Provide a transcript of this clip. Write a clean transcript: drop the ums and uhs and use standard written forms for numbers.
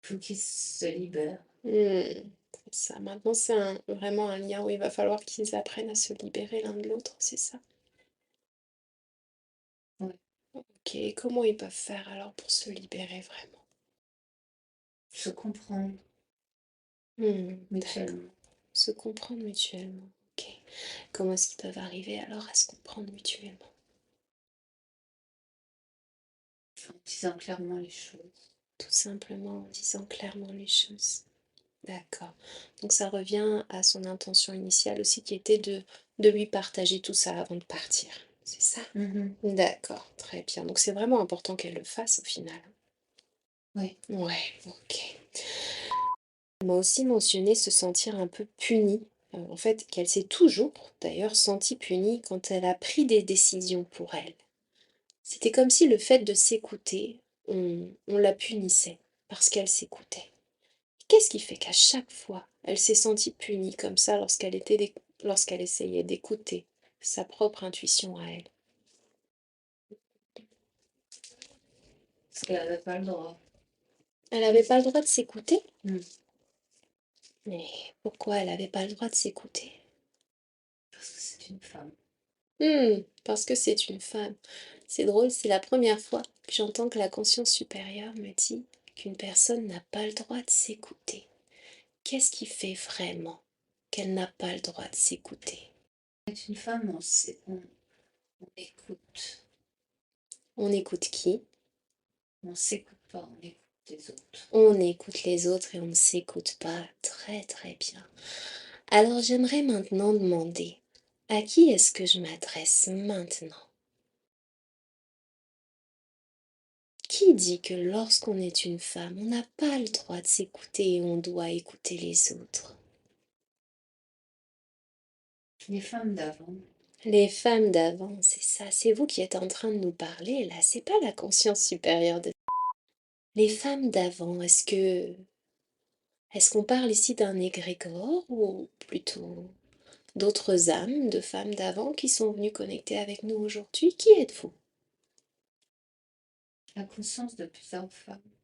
Faut qu'il se libère. Mmh, c'est ça. Maintenant, c'est vraiment un lien où il va falloir qu'ils apprennent à se libérer l'un de l'autre, c'est ça? Ouais, OK, comment ils peuvent faire alors pour se libérer vraiment? se comprendre D'accord. mutuellement. Se comprendre mutuellement. OK. Comment est-ce qu'ils peuvent arriver alors à se comprendre mutuellement? En disant clairement les choses. Tout simplement en disant clairement les choses. D'accord. Donc ça revient à son intention initiale aussi qui était de lui partager tout ça avant de partir. C'est ça? Mmh. D'accord, très bien. Donc c'est vraiment important qu'elle le fasse au final. Oui. Ouais, OK. Elle m'a aussi mentionné se sentir un peu punie. En fait, qu'elle s'est toujours d'ailleurs sentie punie quand elle a pris des décisions pour elle. C'était comme si le fait de s'écouter, on la punissait parce qu'elle s'écoutait. Qu'est-ce qui fait qu'à chaque fois, elle s'est sentie punie comme ça lorsqu'elle essayait d'écouter sa propre intuition à elle? Parce qu'elle avait pas le droit. Elle n'avait pas le droit de s'écouter? Mmh. Mais pourquoi elle n'avait pas le droit de s'écouter? Parce que c'est une femme. Parce que c'est une femme. C'est drôle, c'est la première fois que j'entends que la conscience supérieure me dit qu'une personne n'a pas le droit de s'écouter. Qu'est-ce qui fait vraiment qu'elle n'a pas le droit de s'écouter? Être une femme, on écoute. On écoute qui? On s'écoute pas, on écoute les autres. On écoute les autres et on ne s'écoute pas. Très très bien. Alors j'aimerais maintenant demander, à qui est-ce que je m'adresse maintenant? Qui dit que lorsqu'on est une femme, on n'a pas le droit de s'écouter et on doit écouter les autres? Les femmes d'avant. Les femmes d'avant, c'est ça, c'est vous qui êtes en train de nous parler là, c'est pas la conscience supérieure de... Les femmes d'avant, est-ce qu'on parle ici d'un égrégore ou plutôt d'autres âmes de femmes d'avant qui sont venues connecter avec nous aujourd'hui? Qui êtes-vous? La conscience de plusieurs femmes.